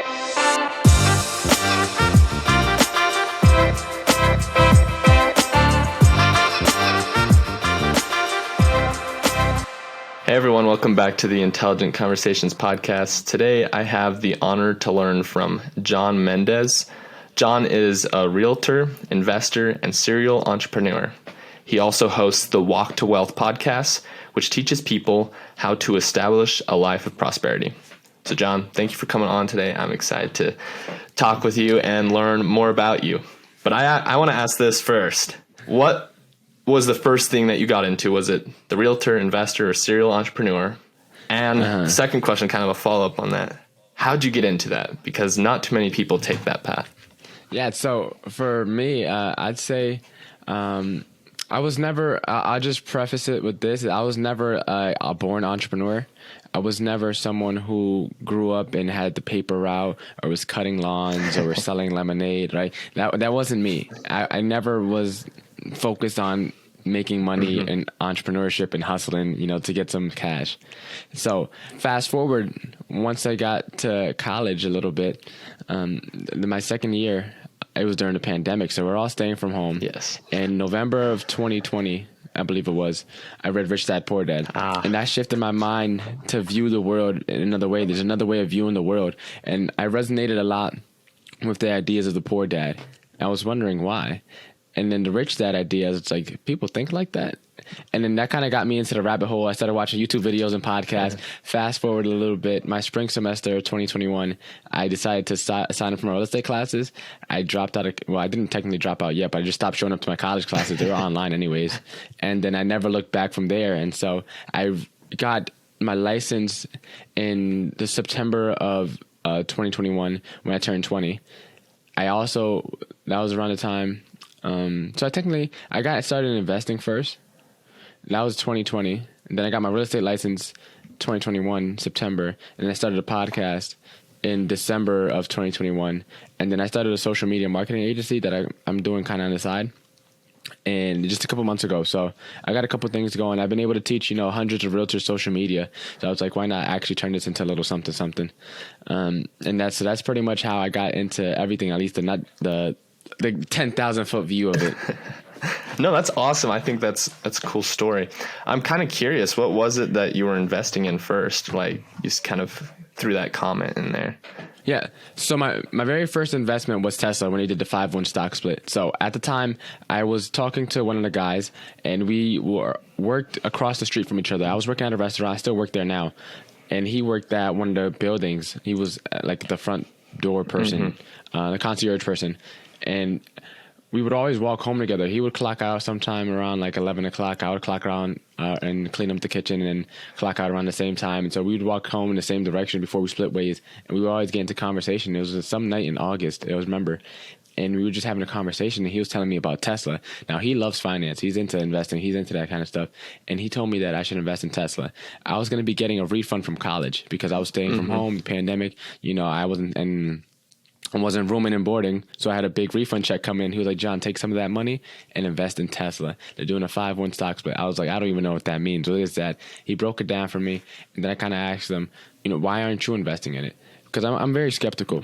Hey everyone, welcome back to the Intelligent Conversations podcast. Today I have the honor to learn from John Mendez. John is a realtor, investor, and serial entrepreneur. He also hosts the Walk to Wealth podcast, which teaches people how to establish a life of prosperity. So John, thank you for coming on today. I'm excited to talk with you and learn more about you. But I want to ask this first. What was the first thing that you got into? Was it the realtor, investor, or serial entrepreneur? And second question, kind of a follow-up on that. How'd you get into that? Because not too many people take that path. Yeah, so for me, I'd say I was never, I'll just preface it with this. I was never a born entrepreneur. I was never someone who grew up and had the paper route or was cutting lawns or was selling lemonade, right? That wasn't me. I never was focused on making money and entrepreneurship and hustling, to get some cash. So fast forward, once I got to college a little bit, my second year, it was during the pandemic. So we're all staying from home. Yes. In November of 2020, I believe it was, I read Rich Dad, Poor Dad. And that shifted my mind to view the world in another way. There's another way of viewing the world. And I resonated a lot with the ideas of the Poor Dad. I was wondering why. And then the Rich Dad ideas, it's like, people think like that? And then that kind of got me into the rabbit hole. I started watching YouTube videos and podcasts. Fast forward a little bit, my spring semester of 2021, I decided to sign up for my real estate classes. I dropped out I didn't technically drop out yet, but I just stopped showing up to my college classes. They were online anyways. And then I never looked back from there. And so I got my license in the September of 2021 when I turned 20. That was around the time. So I got started investing first. That was 2020. And then I got my real estate license 2021, September. And then I started a podcast in December of 2021. And then I started a social media marketing agency that I'm doing kind of on the side. And just a couple months ago. So I got a couple things going. I've been able to teach, hundreds of realtors social media. So I was like, why not actually turn this into a little something? And that's pretty much how I got into everything, at least the 10,000 foot view of it. No, that's awesome. I think that's a cool story. I'm kind of curious, what was it that you were investing in first? Like, you just kind of threw that comment in there. Yeah. So my very first investment was Tesla when he did the 5-1 stock split. So at the time, I was talking to one of the guys, and we worked across the street from each other. I was working at a restaurant. I still work there now. And he worked at one of the buildings. He was like the front door person, the concierge person. And we would always walk home together. He would clock out sometime around like 11 o'clock. I would clock around and clean up the kitchen and clock out around the same time. And so we would walk home in the same direction before we split ways. And we would always get into conversation. It was some night in August, I remember. And we were just having a conversation, and he was telling me about Tesla. Now, he loves finance. He's into investing. He's into that kind of stuff. And he told me that I should invest in Tesla. I was going to be getting a refund from college because I was staying from home, the pandemic. I wasn't rooming and boarding, so I had a big refund check come in. He was like, John, take some of that money and invest in Tesla. They're doing a 5-1 stock split. I was like, I don't even know what that means. What is that? He broke it down for me, and then I kind of asked him, why aren't you investing in it? Because I'm very skeptical.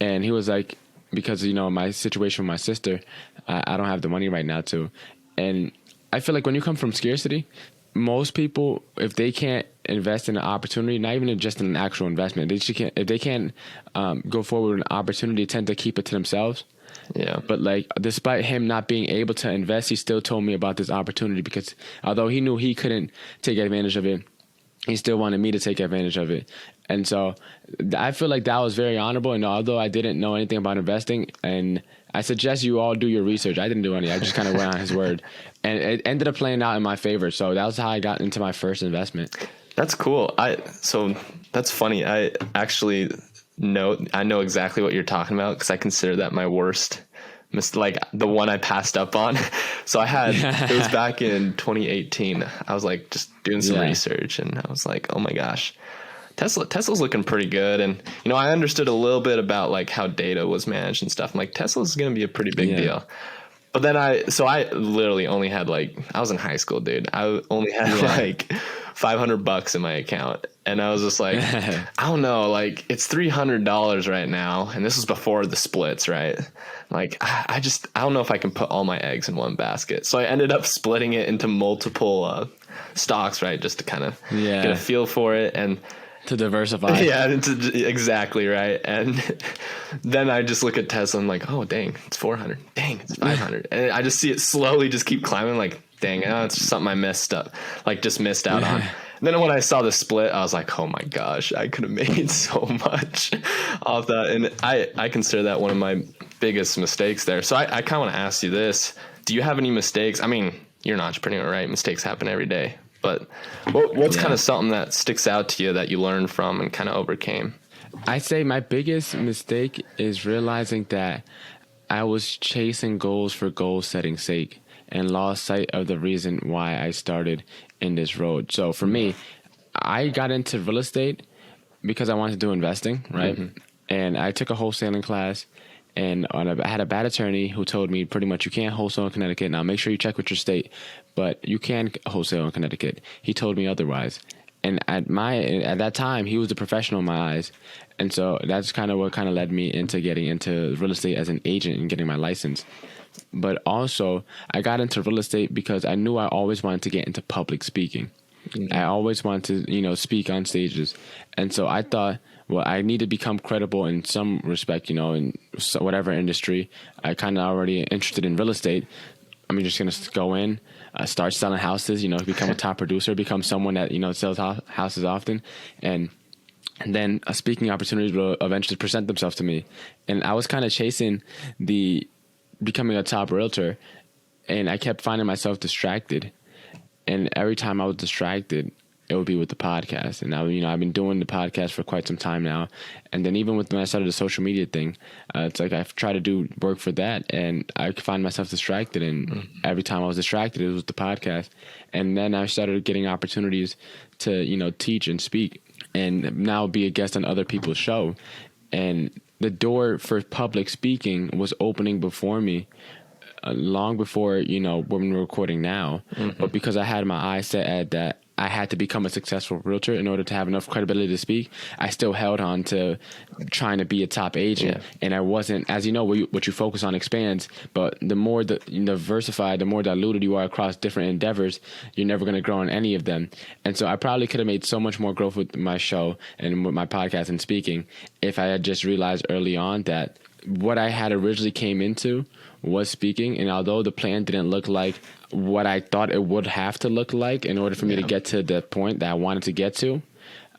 And he was like, because, my situation with my sister, I don't have the money right now to. And I feel like when you come from scarcity, most people, if they can't invest in an opportunity, not even just in an actual investment, if they can't go forward with an opportunity, tend to keep it to themselves. Yeah. But despite him not being able to invest, he still told me about this opportunity because although he knew he couldn't take advantage of it, he still wanted me to take advantage of it. And so I feel like that was very honorable. And although I didn't know anything about investing, and I suggest you all do your research. I didn't do any. I just kind of went on his word. And it ended up playing out in my favor. So that was how I got into my first investment. That's cool. So that's funny. I actually know exactly what you're talking about because I consider that my worst like the one I passed up on. So it was back in 2018. I was like just doing some research, and I was like, oh my gosh, Tesla's looking pretty good. And, I understood a little bit about like how data was managed and stuff. I'm like, Tesla's going to be a pretty big deal. But then I literally only had I was in high school, dude. I only had like $500 in my account. And I was just like, I don't know, like it's $300 right now. And this was before the splits, right? Like, I don't know if I can put all my eggs in one basket. So I ended up splitting it into multiple stocks, right? Just to kind of get a feel for it. And to diversify. Yeah, exactly right. And then I just look at Tesla and I'm like, oh, dang, it's 400. Dang, it's 500. And I just see it slowly just keep climbing like, dang, it's something I missed out on. And then when I saw the split, I was like, oh my gosh, I could have made so much off that. And I consider that one of my biggest mistakes there. So I kind of want to ask you this. Do you have any mistakes? I mean, you're an entrepreneur, right? Mistakes happen every day. But what's kind of something that sticks out to you that you learned from and kind of overcame? I'd say my biggest mistake is realizing that I was chasing goals for goal setting sake and lost sight of the reason why I started in this road. So for me, I got into real estate because I wanted to do investing, right? Mm-hmm. And I took a wholesaling class. And I had a bad attorney who told me pretty much you can't wholesale in Connecticut. Now, make sure you check with your state, but you can wholesale in Connecticut. He told me otherwise. And at that time, he was the professional in my eyes. And so that's kind of what kind of led me into getting into real estate as an agent and getting my license. But also, I got into real estate because I knew I always wanted to get into public speaking. Mm-hmm. I always wanted to, speak on stages. And so I thought, well, I need to become credible in some respect, in whatever industry. I kind of already interested in real estate. I'm just going to go in, start selling houses, become a top producer, become someone that, sells houses often. And then speaking opportunities will eventually present themselves to me. And I was kind of chasing becoming a top realtor, and I kept finding myself distracted. And every time I was distracted, it would be with the podcast. And now, I've been doing the podcast for quite some time now. And then even when I started the social media thing, it's like I've tried to do work for that, and I find myself distracted. And every time I was distracted, it was the podcast. And then I started getting opportunities to, teach and speak, and now be a guest on other people's show. And the door for public speaking was opening before me. Long before, when we're recording now, but because I had my eyes set at that I had to become a successful realtor in order to have enough credibility to speak, I still held on to trying to be a top agent. Yeah. And I wasn't, as you know, what you focus on expands, but the more diversified, the more diluted you are across different endeavors, you're never going to grow in any of them. And so I probably could have made so much more growth with my show and with my podcast and speaking if I had just realized early on that what I had originally came into was speaking, and although the plan didn't look like what I thought it would have to look like in order for me to get to the point that I wanted to get to,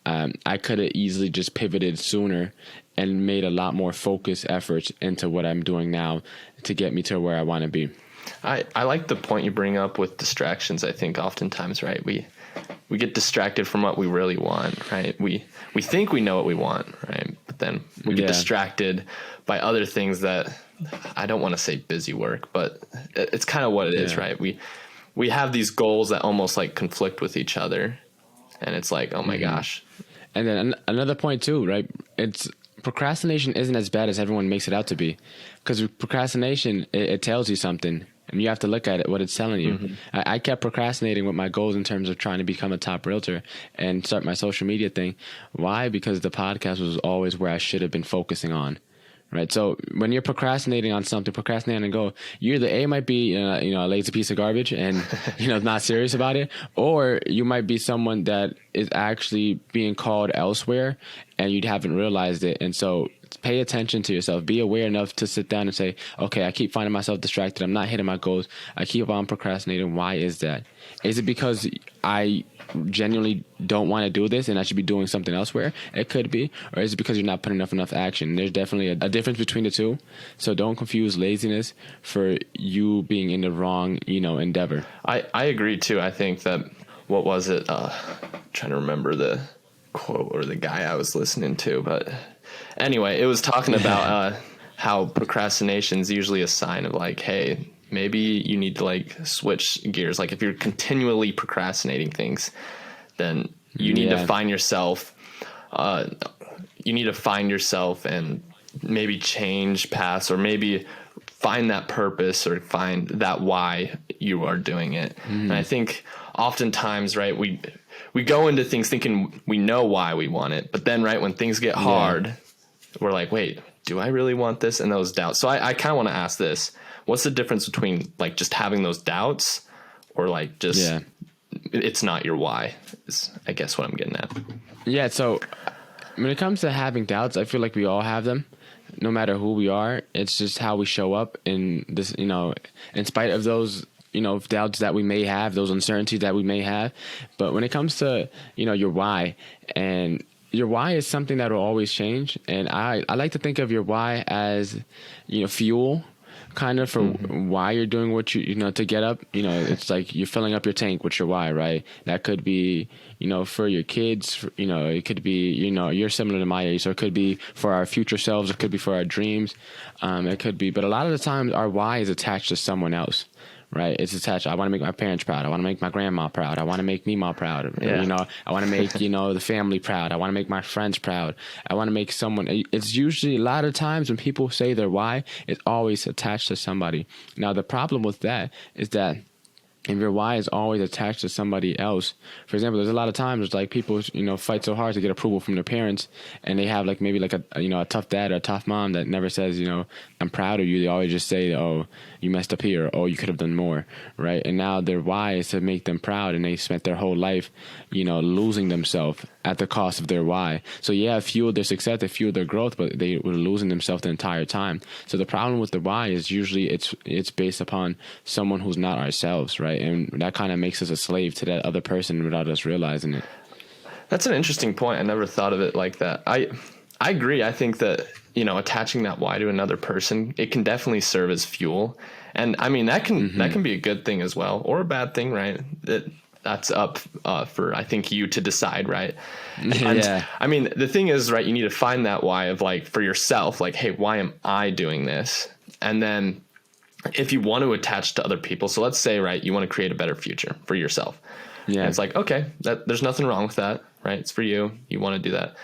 I could have easily just pivoted sooner and made a lot more focused efforts into what I'm doing now to get me to where I want to be. I like the point you bring up with distractions. I think oftentimes, right, we get distracted from what we really want, right? We think we know what we want, right? But then we get distracted by other things that, I don't want to say busy work, but it's kind of what it is, right? We have these goals that almost like conflict with each other, and it's like, oh my gosh. And then another point too, right? Procrastination isn't as bad as everyone makes it out to be, because procrastination, it tells you something, and you have to look at it, what it's telling you. Mm-hmm. I kept procrastinating with my goals in terms of trying to become a top realtor and start my social media thing. Why? Because the podcast was always where I should have been focusing on. Right. So when you're procrastinating on something, procrastinating and go, you either A, might be, a lazy piece of garbage and, not serious about it, or you might be someone that is actually being called elsewhere and you haven't realized it. And so pay attention to yourself. Be aware enough to sit down and say, okay, I keep finding myself distracted. I'm not hitting my goals. I keep on procrastinating. Why is that? Is it because I genuinely don't want to do this and I should be doing something elsewhere? It could be. Or is it because you're not putting enough action? There's definitely a difference between the two. So don't confuse laziness for you being in the wrong, endeavor. I agree too. I think that, what was it? Trying to remember the quote or the guy I was listening to, but anyway, it was talking about how procrastination is usually a sign of like, hey, maybe you need to like switch gears. Like if you're continually procrastinating things, then you need to find yourself. You need to find yourself and maybe change paths, or maybe find that purpose or find that why you are doing it. And I think oftentimes, right, we go into things thinking we know why we want it, but then right when things get hard, we're like, wait, do I really want this? And those doubts. So I kind of want to ask this: what's the difference between like just having those doubts, or like just it's not your why? Is I guess what I'm getting at. Yeah. So when it comes to having doubts, I feel like we all have them. No matter who we are, it's just how we show up in this, in spite of those, doubts that we may have, those uncertainties that we may have. But when it comes to, your why, and your why is something that will always change. And I like to think of your why as, fuel kind of for why you're doing what to get up. It's like you're filling up your tank with your why, right? That could be, for your kids, it could be, you're similar to my age. So it could be for our future selves. It could be for our dreams. It could be, but a lot of the times our why is attached to someone else. Right. It's attached. I want to make my parents proud. I want to make my grandma proud. I want to make Mima proud. Yeah. I want to make, the family proud. I want to make my friends proud. I want to make someone. It's usually a lot of times when people say their why, it's always attached to somebody. Now, the problem with that is that if your why is always attached to somebody else, for example, there's a lot of times like people, fight so hard to get approval from their parents, and they have like maybe like a tough dad or a tough mom that never says, I'm proud of you. They always just say, oh, you messed up here, or oh, you could have done more, right? And now their why is to make them proud, and they spent their whole life, losing themselves at the cost of their why. So yeah, it fueled their success, it fueled their growth, but they were losing themselves the entire time. So the problem with the why is usually it's based upon someone who's not ourselves, right? And that kind of makes us a slave to that other person without us realizing it. That's an interesting point. I never thought of it like that. I agree. I think that, attaching that why to another person, it can definitely serve as fuel. And I mean, that can be a good thing as well, or a bad thing, right? That's up for, I think, you to decide, right? And yeah. I mean, the thing is, right, you need to find that why of like for yourself, like, hey, why am I doing this? And then if you want to attach to other people, so let's say, right, you want to create a better future for yourself. Yeah. And it's like, okay, there's nothing wrong with that, right? It's for you. You want to do that.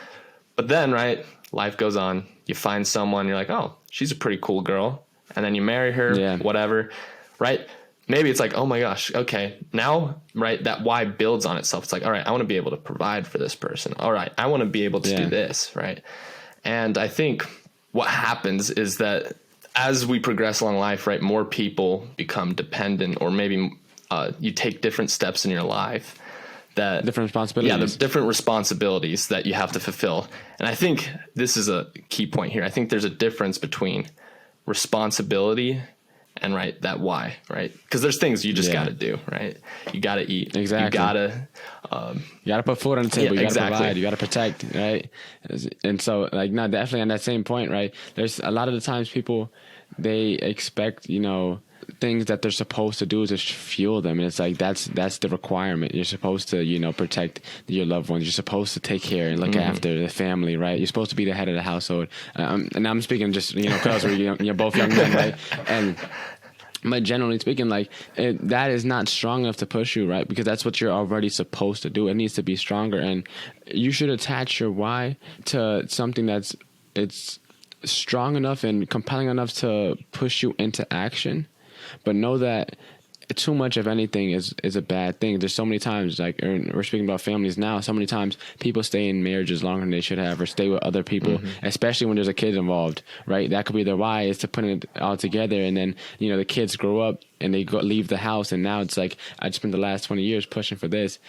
But then, right, life goes on. You find someone, you're like, oh, she's a pretty cool girl. And then you marry her, whatever, right? Maybe it's like, oh my gosh, okay, now, right, that why builds on itself. It's like, all right, I want to be able to provide for this person. All right, I want to be able to do this, right? And I think what happens is that as we progress along life, right, more people become dependent, or maybe you take different steps in your life. That different responsibilities. Yeah, the different responsibilities that you have to fulfill. And I think this is a key point here. I think there's a difference between responsibility and, right, that why, right? Because there's things you just got to do, right? You got to eat. Exactly. You got to put food on the table. You got to provide. You got to protect, right? And so, like, no, definitely on that same point, right? There's a lot of the times people, they expect, things that they're supposed to do to fuel them, and it's like that's the requirement. You're supposed to protect your loved ones. You're supposed to take care and look after the family, right? You're supposed to be the head of the household. And I'm speaking just because you're both young men, right? But generally speaking, like that is not strong enough to push you, right? Because that's what you're already supposed to do. It needs to be stronger, and you should attach your why to something it's strong enough and compelling enough to push you into action. But know that too much of anything is a bad thing. There's so many times, like we're speaking about families now, so many times people stay in marriages longer than they should have, or stay with other people, especially when there's a kid involved, right? That could be their why, is to put it all together. And then, the kids grow up and they leave the house. And now it's like, I spent the last 20 years pushing for this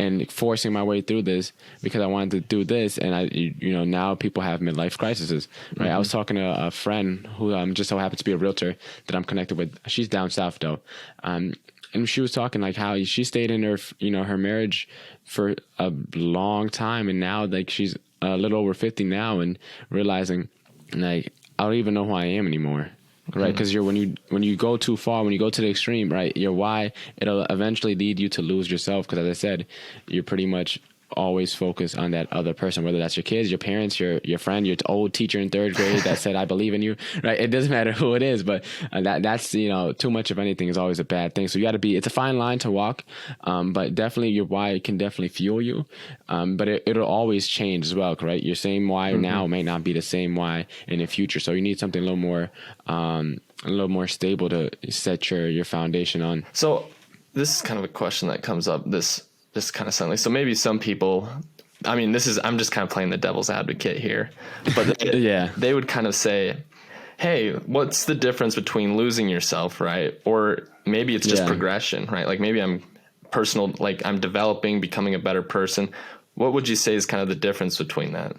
and forcing my way through this because I wanted to do this. And now people have midlife crises, right? I was talking to a friend who just so happens to be a realtor that I'm connected with. She's down south though. And she was talking like how she stayed in her marriage for a long time. And now like she's a little over 50 now and realizing like, I don't even know who I am anymore. Right, because when you go too far, when you go to the extreme, right, your why, it'll eventually lead you to lose yourself. Because as I said, you're pretty much always focus on that other person, whether that's your kids, your parents, your friend, your old teacher in third grade that said, I believe in you, right? It doesn't matter who it is, but that's, too much of anything is always a bad thing. So you got to it's a fine line to walk, but definitely your why can definitely fuel you, but it'll always change as well, right? Your same why now may not be the same why in the future. So you need something a little more stable to set your foundation on. So this is kind of a question that comes up, this just kind of suddenly. So maybe some people, I mean, I'm just kind of playing the devil's advocate here, but Yeah. they would kind of say, hey, what's the difference between losing yourself, right? Or maybe it's just progression, right? Like maybe I'm developing, becoming a better person. What would you say is kind of the difference between that?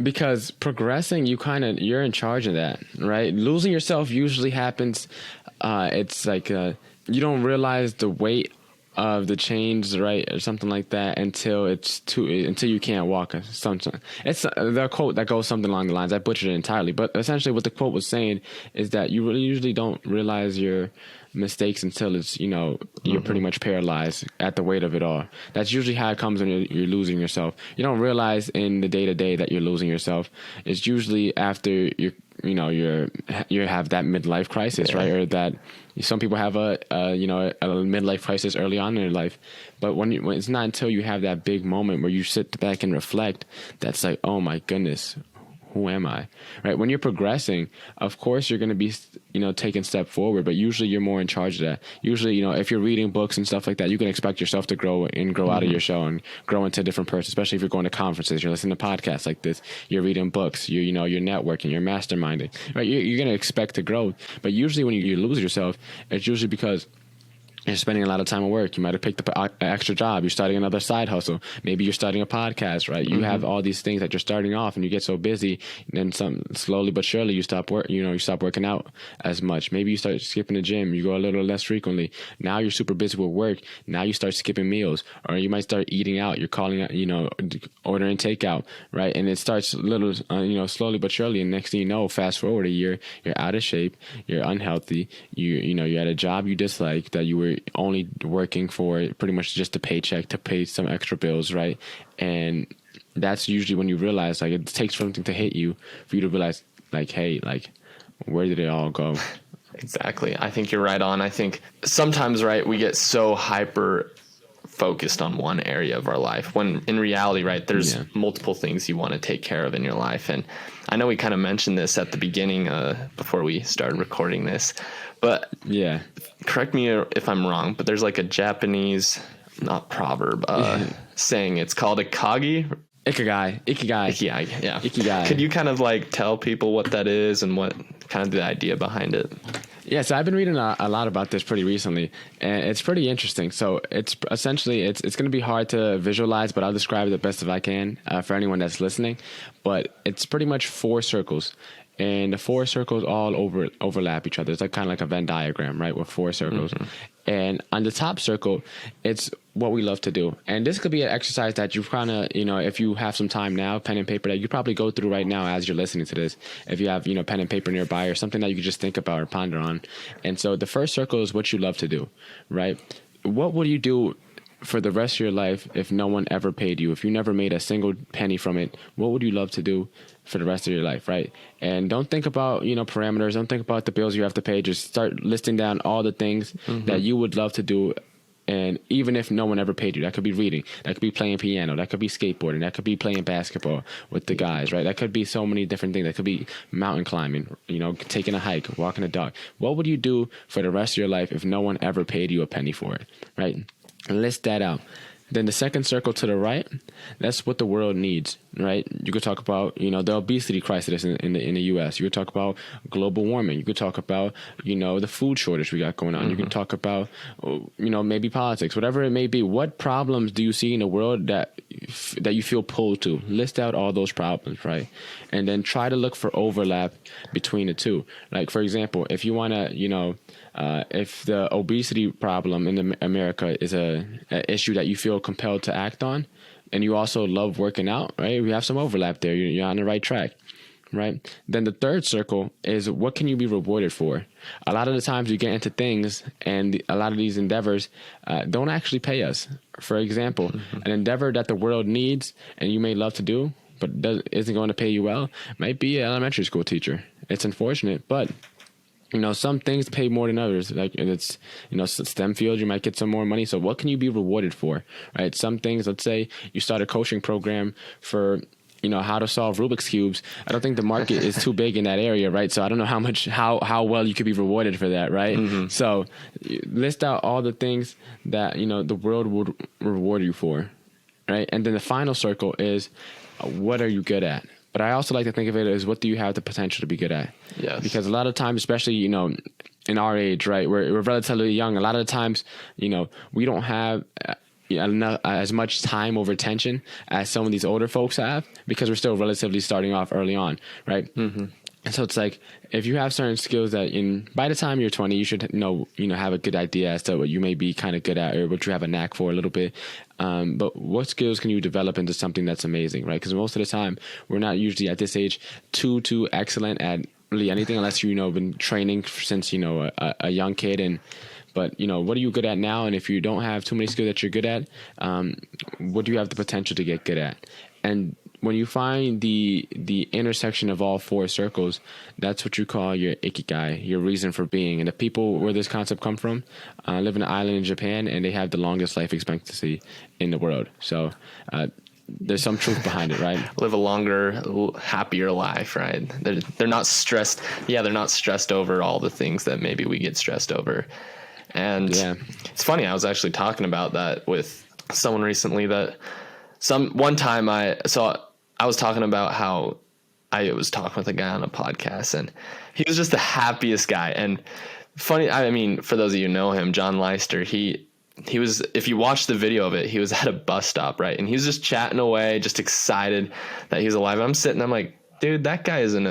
Because progressing, you're in charge of that, right? Losing yourself usually happens. It's like you don't realize the weight of the change, right, or something like that until you can't walk. Sometimes it's the quote that goes something along the lines. I butchered it entirely, but essentially what the quote was saying is that you really usually don't realize your mistakes until it's you're pretty much paralyzed at the weight of it all. That's usually how it comes when you're losing yourself. You don't realize in the day to day that you're losing yourself. It's usually after you have that midlife crisis, right? Or that some people have a midlife crisis early on in their life, but when it's not until you have that big moment where you sit back and reflect, that's like, oh my goodness, who am I? Right? When you're progressing, of course you're going to be, taking a step forward, but usually you're more in charge of that. Usually, if you're reading books and stuff like that, you can expect yourself to grow out of your shell and grow into a different person, especially if you're going to conferences, you're listening to podcasts like this, you're reading books, you're networking, you're masterminding, right? You're going to expect to grow. But usually when you lose yourself, it's usually because you're spending a lot of time at work. You might have picked up an extra job. You're starting another side hustle. Maybe you're starting a podcast, right? You have all these things that you're starting off, and you get so busy, and then slowly but surely you stop working out as much. Maybe you start skipping the gym. You go a little less frequently. Now you're super busy with work. Now you start skipping meals, or you might start eating out. You're calling out, ordering takeout, right? And it starts little, slowly but surely. And next thing you know, fast forward a year, you're out of shape. You're unhealthy. You're at a job you dislike that you were only working for pretty much just a paycheck to pay some extra bills, right? And that's usually when you realize, like, it takes something to hit you for you to realize, like, hey, like, where did it all go? Exactly. I think you're right on. I think sometimes, right, we get so hyper focused on one area of our life when in reality, right, there's multiple things you want to take care of in your life. And I know we kind of mentioned this at the beginning before we started recording this, but correct me if I'm wrong, but there's like a Japanese, not proverb, saying, it's called Ikigai. Ikigai. Yeah. Ikigai. Could you kind of like tell people what that is and what kind of the idea behind it? Yeah, so I've been reading a lot about this pretty recently, and it's pretty interesting. So it's essentially, it's going to be hard to visualize, but I'll describe it the best if I can for anyone that's listening. But it's pretty much 4 circles, and the 4 circles all overlap each other. It's like kind of like a Venn diagram, right, with 4 circles. Mm-hmm. And on the top circle, it's what we love to do. And this could be an exercise that you kind of, if you have some time now, pen and paper, that you probably go through right now as you're listening to this. If you have, pen and paper nearby or something that you could just think about or ponder on. And so the first circle is what you love to do, right? What would you do for the rest of your life if no one ever paid you? If you never made a single penny from it, what would you love to do for the rest of your life, right? And don't think about, parameters. Don't think about the bills you have to pay. Just start listing down all the things that you would love to do. And even if no one ever paid you, that could be reading, that could be playing piano, that could be skateboarding, that could be playing basketball with the guys, right? That could be so many different things. That could be mountain climbing, taking a hike, walking a dog. What would you do for the rest of your life if no one ever paid you a penny for it, right? List that out. Then the second circle to the right, that's what the world needs, right? You could talk about, the obesity crisis in the U.S. You could talk about global warming. You could talk about, the food shortage we got going on. You can talk about, maybe politics, whatever it may be. What problems do you see in the world that you feel pulled to? List out all those problems, right? And then try to look for overlap between the two. Like, for example, if you want to, if the obesity problem in America is a issue that you feel compelled to act on, and you also love working out, right? We have some overlap there. You're on the right track, right? Then the third circle is what can you be rewarded for? A lot of the times we get into things, and a lot of these endeavors don't actually pay us. For example, an endeavor that the world needs and you may love to do, but isn't going to pay you well, might be an elementary school teacher. It's unfortunate, but some things pay more than others. Like it's, STEM field, you might get some more money. So what can you be rewarded for, right? Some things, let's say you start a coaching program for, how to solve Rubik's cubes, I don't think the market is too big in that area, right? So I don't know how well you could be rewarded for that, right? Mm-hmm. So list out all the things that the world would reward you for, right? And then the final circle is what are you good at? But I also like to think of it as what do you have the potential to be good at? Yes. Because a lot of times, especially in our age, right, we're relatively young. A lot of the times, we don't have enough, as much time or attention as some of these older folks have, because we're still relatively starting off early on, right? Mm-hmm. And so it's like, if you have certain skills that by the time you're 20, you should have a good idea as to what you may be kind of good at or what you have a knack for a little bit. But what skills can you develop into something that's amazing, right? Because most of the time, we're not usually at this age too excellent at really anything unless been training since a young kid. But what are you good at now? And if you don't have too many skills that you're good at, what do you have the potential to get good at? And when you find the intersection of all four circles, that's what you call your ikigai, your reason for being. And the people where this concept come from live in an island in Japan, and they have the longest life expectancy in the world. So there's some truth behind it, right? Live a longer, happier life, right? They're not stressed. Yeah, they're not stressed over all the things that maybe we get stressed over. And It's funny, I was actually talking about that with someone recently one time I was talking about how I was talking with a guy on a podcast, and he was just the happiest guy. And funny, I mean, for those of you who know him, John Leister, he was, if you watch the video of it, he was at a bus stop, right? And he was just chatting away, just excited that he's alive. I'm sitting, I'm like, dude, that guy isn't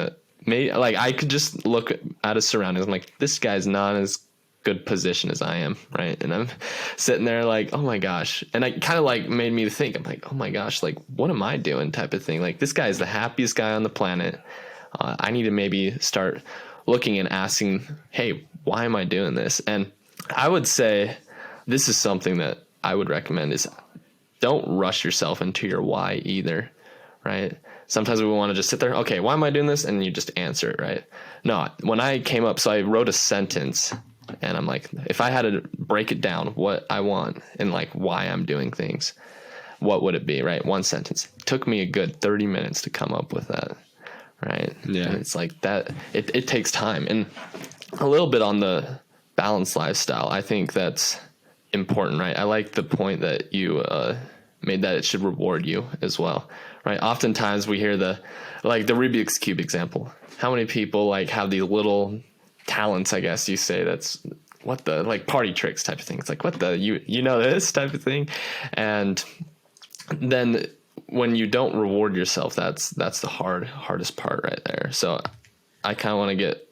like, I could just look at his surroundings. I'm like, this guy's not as good position as I am, right? And I'm sitting there like, oh my gosh. And it kind of like made me think, I'm like, oh my gosh, like what am I doing type of thing? Like this guy is the happiest guy on the planet. I need to maybe start looking and asking, hey, why am I doing this? And I would say this is something that I would recommend is don't rush yourself into your why either, right? Sometimes we want to just sit there, okay, why am I doing this? And you just answer it, right? No, when I came up, so I wrote a sentence. And I'm like, if I had to break it down, what I want and like why I'm doing things, what would it be, right? One sentence. It took me a good 30 minutes to come up with that, right? Yeah. And it's like that. It takes time. And a little bit on the balanced lifestyle, I think that's important, right? I like the point that you made that it should reward you as well, right? Oftentimes we hear the Rubik's Cube example. How many people like have these little talents, I guess you say, that's what the like party tricks type of thing. It's like, what the, you know this type of thing. And then when you don't reward yourself, that's the hardest part right there. So I kind of want to get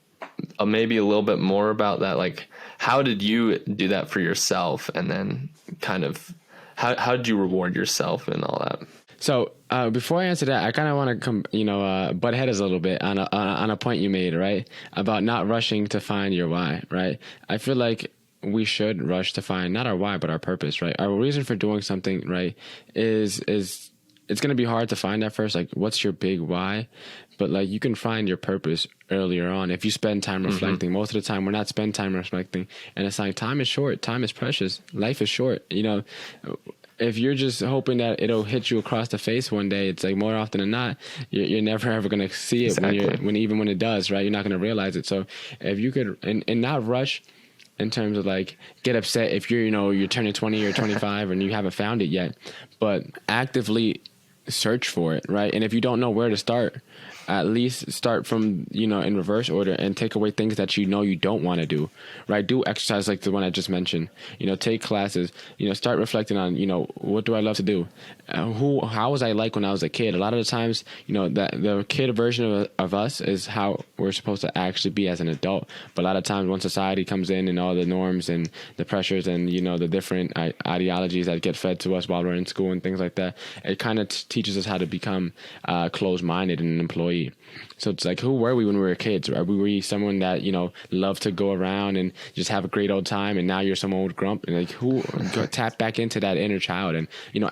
maybe a little bit more about that. Like, how did you do that for yourself? And then kind of how did you reward yourself and all that? So before I answer that, I kind of want to butt heads a little bit on a point you made, right? About not rushing to find your why, right? I feel like we should rush to find not our why, but our purpose, right? Our reason for doing something, right, is it's going to be hard to find at first. Like, what's your big why? But like, you can find your purpose earlier on if you spend time reflecting. Mm-hmm. Most of the time, we're not spending time reflecting, and it's like time is short, time is precious, life is short. If you're just hoping that it'll hit you across the face one day, it's like more often than not, you're never ever going to see it. Exactly. When it does, right? You're not going to realize it. So if you could, and not rush in terms of like get upset if you're turning 20 or 25 and you haven't found it yet, but actively search for it, right? And if you don't know where to start, at least start from, in reverse order and take away things that you don't want to do, right? Do exercise like the one I just mentioned, take classes, start reflecting on, what do I love to do? How was I like when I was a kid? A lot of the times, that the kid version of us is how we're supposed to actually be as an adult. But a lot of times when society comes in and all the norms and the pressures and, the different ideologies that get fed to us while we're in school and things like that, it kind of teaches us how to become closed-minded and an employee. So it's like, who were we when we were kids? Right? We were someone that, loved to go around and just have a great old time. And now you're some old grump. And like, tap back into that inner child and,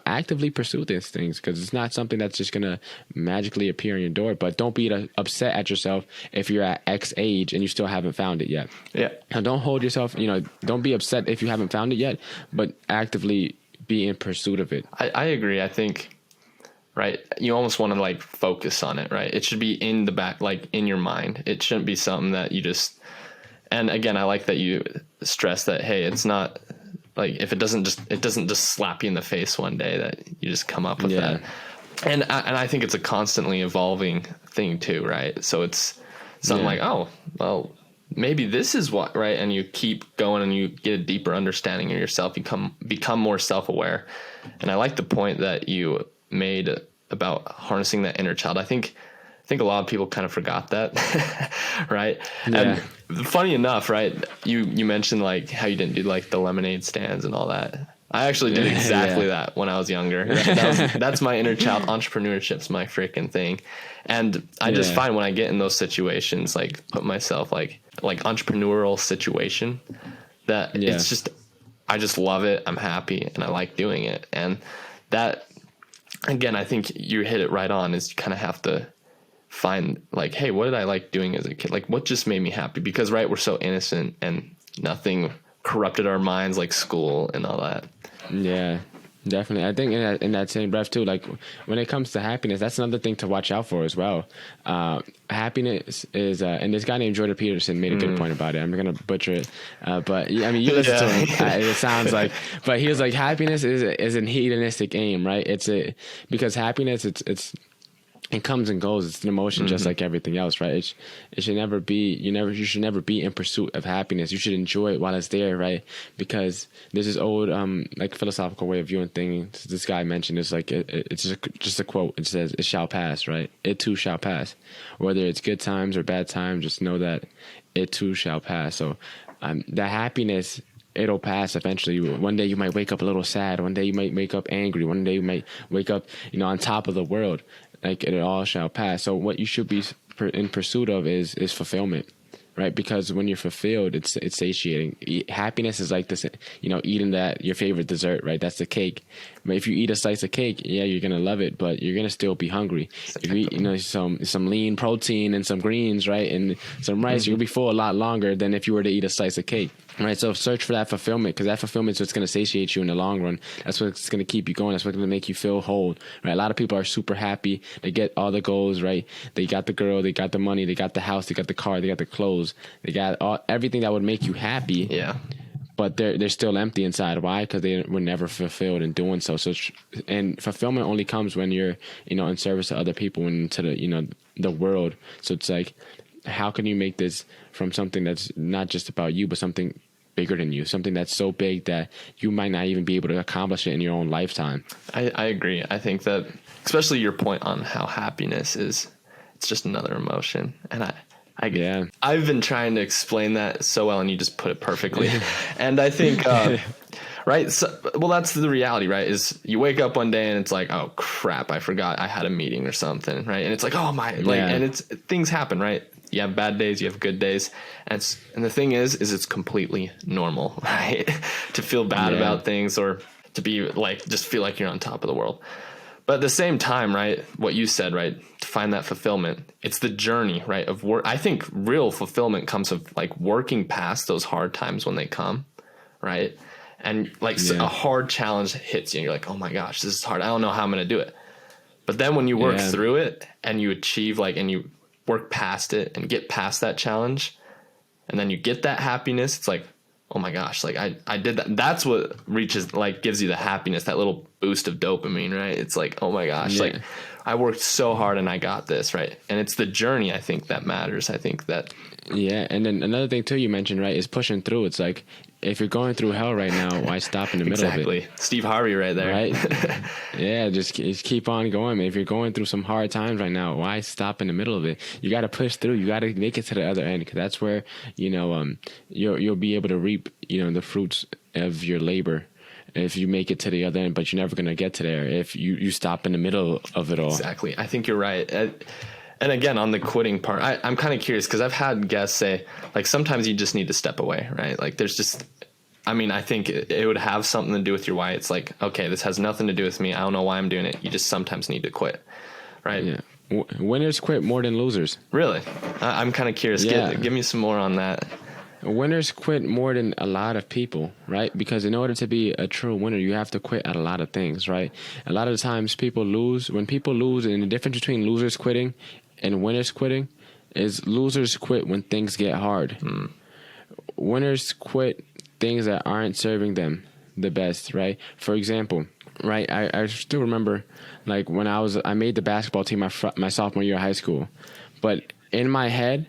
actively pursue these things, because it's not something that's just going to magically appear on your door. But don't be upset at yourself if you're at X age and you still haven't found it yet. Yeah. Now, don't hold yourself, don't be upset if you haven't found it yet, but actively be in pursuit of it. I agree. I think right? You almost want to like focus on it, right? It should be in the back, like in your mind. It shouldn't be something that you just, and again, I like that you stress that, hey, it's not like, if it doesn't just slap you in the face one day that you just come up with that. And I think it's a constantly evolving thing too, right? So it's something like, oh, well, maybe this is what, right? And you keep going and you get a deeper understanding of yourself. You become more self-aware. And I like the point that you made about harnessing that inner child. I think a lot of people kind of forgot that, right? Yeah. And funny enough, right? You mentioned like how you didn't do like the lemonade stands and all that. I actually did exactly that when I was younger. That's my inner child. Entrepreneurship's my freaking thing. And I just find when I get in those situations, like put myself like entrepreneurial situation, that it's just, I just love it. I'm happy and I like doing it. And that, again, I think you hit it right on, is you kind of have to find like, hey, what did I like doing as a kid? Like what just made me happy? Because right, we're so innocent and nothing corrupted our minds like school and all that. Yeah, definitely. I think in that same breath too, like when it comes to happiness, that's another thing to watch out for as well. Happiness is, and this guy named Jordan Peterson made a good point about it. I'm going to butcher it. But I mean, you listen to him, it sounds like, but he was like, happiness is an hedonistic aim, right? Because happiness, it comes and goes. It's an emotion just like everything else, right? It should never be, you should never be in pursuit of happiness. You should enjoy it while it's there, right? Because there's this old, like philosophical way of viewing things. This guy mentioned, it's like, it's just a quote. It says, it shall pass, right? It too shall pass. Whether it's good times or bad times, just know that it too shall pass. So that happiness, it'll pass eventually. One day you might wake up a little sad. One day you might wake up angry. One day you might wake up, on top of the world. Like it all shall pass. So what you should be in pursuit of is fulfillment, right? Because when you're fulfilled, it's satiating. Happiness is like this, eating your favorite dessert, right? That's the cake. But if you eat a slice of cake, you're gonna love it, but you're gonna still be hungry. Exactly. If you eat, some lean protein and some greens, right, and some rice, you'll be full a lot longer than if you were to eat a slice of cake. Right, so search for that fulfillment, because that fulfillment is what's going to satiate you in the long run. That's what's going to keep you going. That's what's going to make you feel whole. Right, a lot of people are super happy. They get all the goals. Right, they got the girl, they got the money, they got the house, they got the car, they got the clothes, they got everything that would make you happy. Yeah. But they're still empty inside. Why? Because they were never fulfilled in doing so. And fulfillment only comes when you're in service to other people and to the world. So it's like, how can you make this from something that's not just about you, but something bigger than you, something that's so big that you might not even be able to accomplish it in your own lifetime? I agree. I think that, especially your point on how happiness is, it's just another emotion. And I've been trying to explain that so well, and you just put it perfectly. And I think, right. So, well, that's the reality, right? Is you wake up one day and it's like, oh crap, I forgot I had a meeting or something. Right. And it's like, oh my, and things happen, right? You have bad days, you have good days. And the thing is it's completely normal, right? To feel bad about things, or to be like, just feel like you're on top of the world. But at the same time, right, what you said, right, to find that fulfillment, it's the journey, right, of work. I think real fulfillment comes of like working past those hard times when they come, right? And like a hard challenge hits you and you're like, oh my gosh, this is hard. I don't know how I'm going to do it. But then when you work through it and you achieve and you work past it and get past that challenge, and then you get that happiness, it's like, oh my gosh, like I did that. That's what gives you the happiness, that little boost of dopamine, right? It's like, oh my gosh, like I worked so hard and I got this, right? And it's the journey, I think, that matters. I think that. Yeah. And then another thing too, you mentioned, right, is pushing through. It's like, if you're going through hell right now, why stop in the middle of it? Exactly. Steve Harvey right there. Right? Yeah, just keep on going. If you're going through some hard times right now, why stop in the middle of it? You got to push through. You got to make it to the other end, because that's where, you'll be able to reap, the fruits of your labor if you make it to the other end, but you're never going to get to there if you stop in the middle of it all. Exactly. I think you're right. And again, on the quitting part, I'm kind of curious, because I've had guests say, like, sometimes you just need to step away, right? Like, there's just, I think it would have something to do with your why. It's like, okay, this has nothing to do with me. I don't know why I'm doing it. You just sometimes need to quit, right? Yeah. Winners quit more than losers. Really? I'm kind of curious. Yeah. Give me some more on that. winners quit more than a lot of people, right? Because in order to be a true winner, you have to quit at a lot of things, right? A lot of the times people lose. When people lose, and the difference between losers quitting and winners quitting is losers quit when things get hard. Winners quit things that aren't serving them the best, right? For example, right, I still remember, like, when I made the basketball team my sophomore year of high school. But in my head,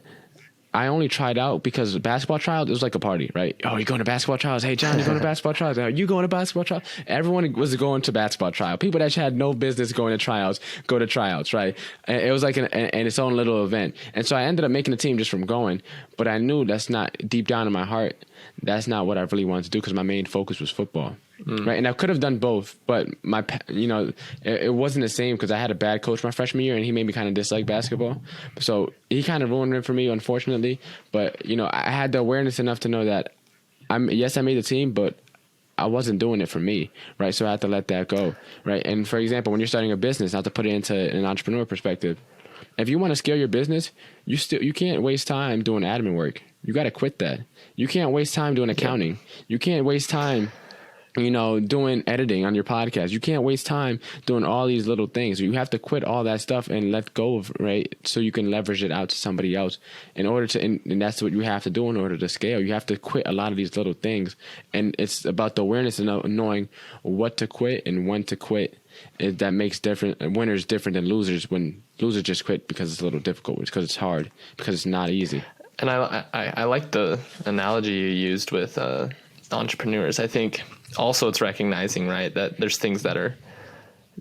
I only tried out because basketball trials, it was like a party, right? Oh, you going to basketball trials? Hey, John, you going to basketball trials? Are you going to basketball trials? Everyone was going to basketball trial. People that had no business going to tryouts, go to tryouts, right? And it was like an its own little event. And so I ended up making the team just from going. But I knew that's not, deep down in my heart, that's not what I really wanted to do because my main focus was football. Right. And I could have done both, but it wasn't the same because I had a bad coach my freshman year and he made me kind of dislike basketball. So he kind of ruined it for me, unfortunately. But, I had the awareness enough to know that I made the team, but I wasn't doing it for me. Right. So I had to let that go. Right. And for example, when you're starting a business, not to put it into an entrepreneur perspective, if you want to scale your business, you can't waste time doing admin work. You got to quit that. You can't waste time doing accounting. Yeah. You can't waste time doing editing on your podcast. You can't waste time doing all these little things. You have to quit all that stuff and let go of, right? So you can leverage it out to somebody else in order to, and that's what you have to do in order to scale. You have to quit a lot of these little things. And it's about the awareness and knowing what to quit and when to quit. That makes winners different than losers when losers just quit because it's a little difficult, because it's hard, because it's not easy. And I like the analogy you used with entrepreneurs. I think also it's recognizing, right, that there's things that are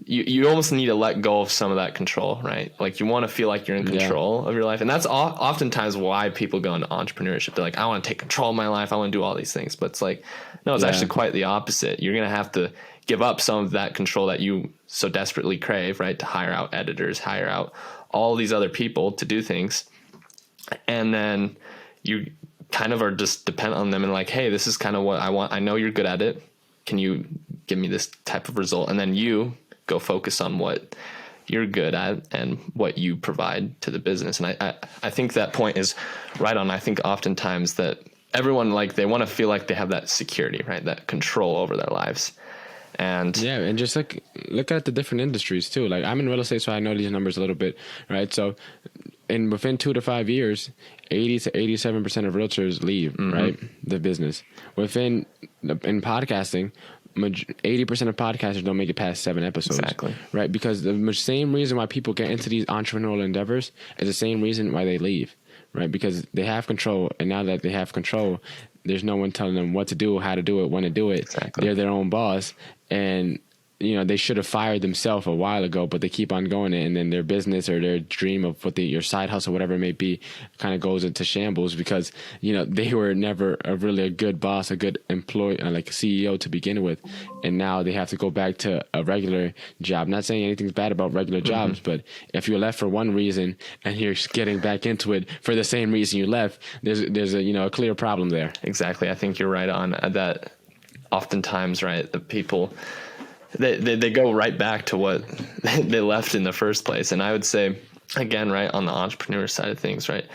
you almost need to let go of some of that control, right? Like you want to feel like you're in control of your life. And that's oftentimes why people go into entrepreneurship. They're like, I want to take control of my life. I want to do all these things. But it's like, no, it's actually quite the opposite. You're going to have to give up some of that control that you so desperately crave, right? To hire out editors, hire out all these other people to do things. And then you kind of are just dependent on them and like, hey, this is kind of what I want. I know you're good at it. Can you give me this type of result? And then you go focus on what you're good at and what you provide to the business. And I think that point is right on. I think oftentimes that everyone, like, they want to feel like they have that security, right? That control over their lives. And just look at the different industries too. Like, I'm in real estate, so I know these numbers a little bit, right? So within 2 to 5 years, 80 to 87% of realtors leave, right? The business. In podcasting, 80% of podcasters don't make it past 7 episodes. Exactly. Right? Because the same reason why people get into these entrepreneurial endeavors is the same reason why they leave, right? Because they have control, and now that they have control, there's no one telling them what to do, how to do it, when to do it. Exactly. They're their own boss, and they should have fired themselves a while ago, but they keep on going, and then their business or their dream of your side hustle, whatever it may be, kind of goes into shambles because, they were never really a good boss, a good employee, like a CEO to begin with. And now they have to go back to a regular job. Not saying anything's bad about regular jobs, but if you're left for one reason and you're getting back into it for the same reason you left, there's a clear problem there. Exactly. I think you're right on that. Oftentimes, right, the people, They go right back to what they left in the first place. And I would say, again, right, on the entrepreneur side of things, right,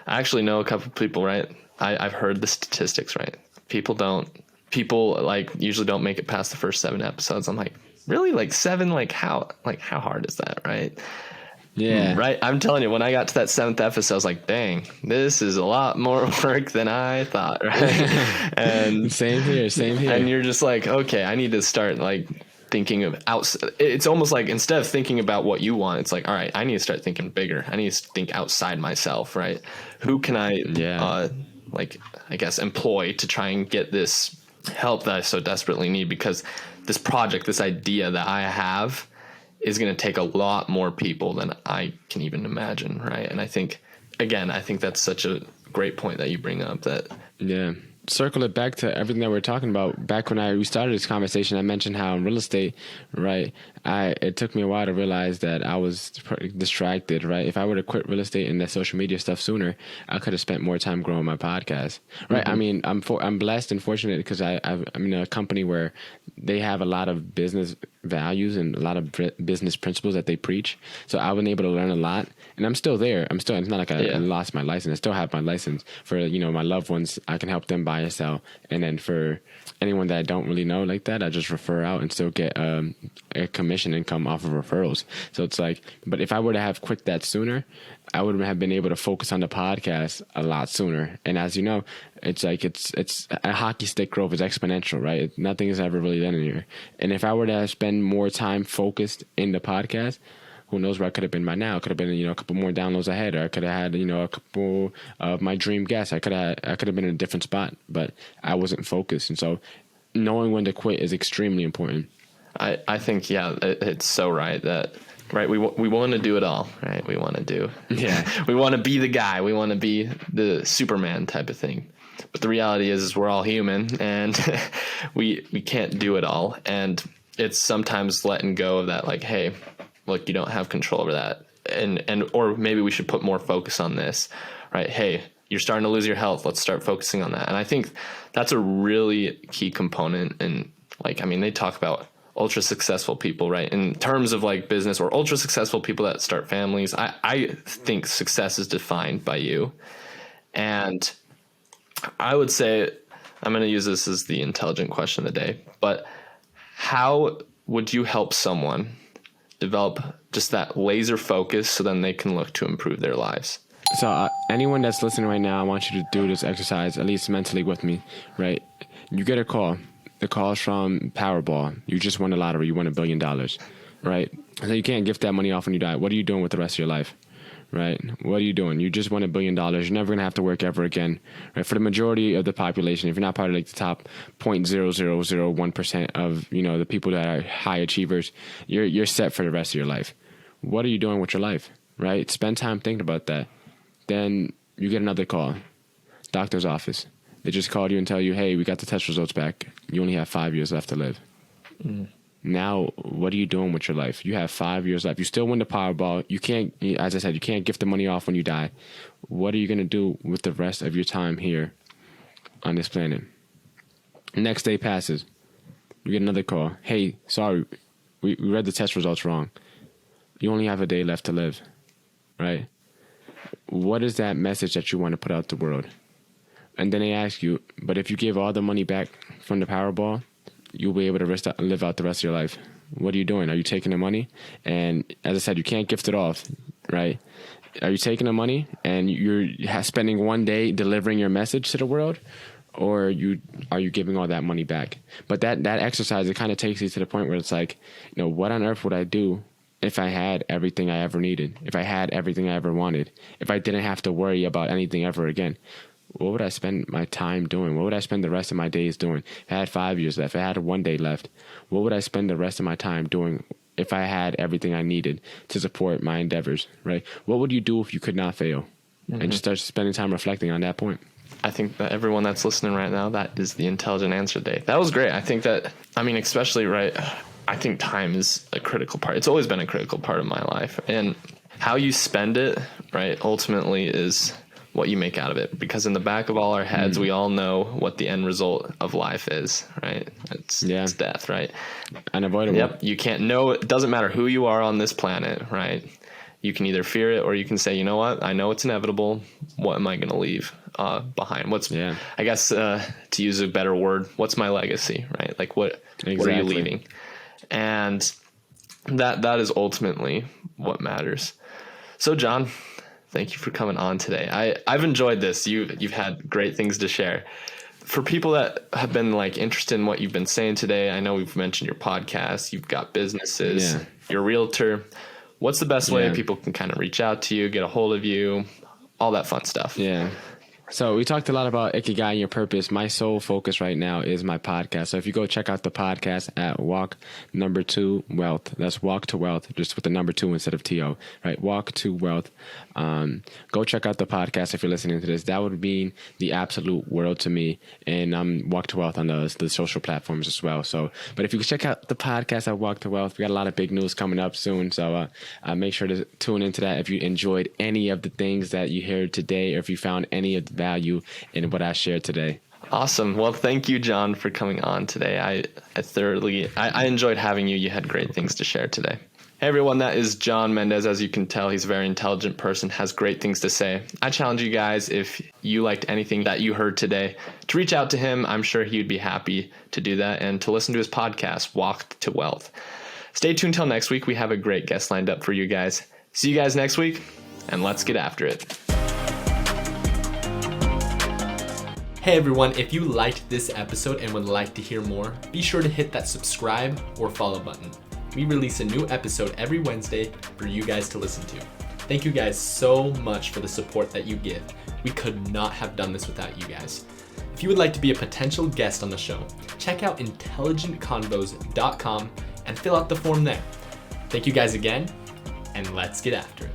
I actually know a couple of people, right, I've heard the statistics, right, people like usually don't make it past the first 7 episodes. I'm like, really? Like 7? Like how hard is that, right? Yeah. Right. I'm telling you, when I got to that 7th episode, I was like, dang, this is a lot more work than I thought, right? And Same here. And you're just like, okay, I need to start like thinking of outside. It's almost like instead of thinking about what you want, it's like, all right, I need to start thinking bigger. I need to think outside myself, right? Who can I, I guess, employ to try and get this help that I so desperately need? Because this project, this idea that I have is going to take a lot more people than I can even imagine, right? And I think that's such a great point that you bring up. That circle it back to everything that we're talking about. Back when we started this conversation, I mentioned how in real estate, right, it took me a while to realize that I was distracted, right? If I were to quit real estate and the social media stuff sooner, I could have spent more time growing my podcast, right? I mean, I'm blessed and fortunate because I'm in a company where they have a lot of business values and a lot of business principles that they preach. So I've been able to learn a lot, and I'm still there. It's not like I lost my license. I still have my license for, my loved ones. I can help them buy and sell. And then for anyone that I don't really know like that, I just refer out and still get a commission income off of referrals. So it's like, but if I were to have quit that sooner, I would have been able to focus on the podcast a lot sooner. And as you know, it's like it's a hockey stick growth is exponential, right? Nothing is ever really linear. And if I were to spend more time focused in the podcast, who knows where I could have been by now? It could have been, a couple more downloads ahead, or I could have had, a couple of my dream guests. I could have been in a different spot, but I wasn't focused. And so knowing when to quit is extremely important. I think, it's so right that, right, we want to do it all, right? We want to do, we want to be the guy. We want to be the Superman type of thing. But the reality is we're all human, and we can't do it all. And it's sometimes letting go of that, like, hey, look, you don't have control over that. And or maybe we should put more focus on this, right? Hey, you're starting to lose your health. Let's start focusing on that. And I think that's a really key component. And they talk about ultra successful people, right? In terms of like business, or ultra successful people that start families. I think success is defined by you. And I would say, I'm going to use this as the intelligent question of the day, but how would you help someone develop just that laser focus so then they can look to improve their lives? So anyone that's listening right now, I want you to do this exercise, at least mentally with me, right? You get a call. The call is from Powerball. You just won the lottery. You won $1 billion, right? So you can't gift that money off when you die. What are you doing with the rest of your life, right? What are you doing? You just won $1 billion. You're never going to have to work ever again, right? For the majority of the population, if you're not part of like the top 0.0001% of, the people that are high achievers, you're set for the rest of your life. What are you doing with your life, right? Spend time thinking about that. Then you get another call, doctor's office. They just called you and tell you, hey, we got the test results back. You only have 5 years left to live. Now, what are you doing with your life? You have 5 years left. You still win the Powerball. You can't, as I said, you can't gift the money off when you die. What are you going to do with the rest of your time here on this planet? Next day passes. You get another call. Hey, sorry, we read the test results wrong. You only have a day left to live, right? What is that message that you want to put out to the world? And then they ask you, but if you give all the money back from the Powerball, you'll be able to live out the rest of your life. What are you doing? Are you taking the money? And as I said, you can't gift it off, right? Are you taking the money and you're spending one day delivering your message to the world? Or are you giving all that money back? But that exercise, it kind of takes you to the point where it's like, what on earth would I do if I had everything I ever needed? If I had everything I ever wanted? If I didn't have to worry about anything ever again? What would I spend my time doing? What would I spend the rest of my days doing? If I had 5 years left, if I had 1 day left, what would I spend the rest of my time doing if I had everything I needed to support my endeavors, right? What would you do if you could not fail? And just start spending time reflecting on that point. I think that everyone that's listening right now, that is the intelligent answer day. That was great. I think that, especially, right, I think time is a critical part. It's always been a critical part of my life. And how you spend it, right, ultimately is what you make out of it, because in the back of all our heads, we all know what the end result of life is, right? It's death, right? Unavoidable. Yep. You can't know. It doesn't matter who you are on this planet, right? You can either fear it or you can say, you know what? I know it's inevitable. What am I going to leave behind? I guess, to use a better word, what's my legacy, right? Like what are you leaving? And that is ultimately what matters. So John, thank you for coming on today. I've enjoyed this. You've had great things to share. For people that have been interested in what you've been saying today, I know we've mentioned your podcast, you've got businesses, you're a realtor. What's the best way people can kind of reach out to you, get a hold of you, all that fun stuff? Yeah. So we talked a lot about Ikigai and your purpose. My sole focus right now is my podcast. So if you go check out the podcast at Walk Number 2 Wealth, that's Walk to Wealth, just with the number 2 instead of TO, right? Walk to Wealth. Go check out the podcast if you're listening to this. That would mean the absolute world to me. And Walk to Wealth on the social platforms as well. So, but if you check out the podcast at Walk to Wealth, we got a lot of big news coming up soon. So make sure to tune into that if you enjoyed any of the things that you heard today, or if you found any of the value in what I shared today. Awesome. Well, thank you, John, for coming on today. I enjoyed having you. You had great things to share today. Hey, everyone, that is John Mendez. As you can tell, he's a very intelligent person, has great things to say. I challenge you guys, if you liked anything that you heard today, to reach out to him. I'm sure he would be happy to do that, and to listen to his podcast, Walk to Wealth. Stay tuned till next week. We have a great guest lined up for you guys. See you guys next week, and let's get after it. Hey everyone, if you liked this episode and would like to hear more, be sure to hit that subscribe or follow button. We release a new episode every Wednesday for you guys to listen to. Thank you guys so much for the support that you give. We could not have done this without you guys. If you would like to be a potential guest on the show, check out intelligentconvos.com and fill out the form there. Thank you guys again, and let's get after it.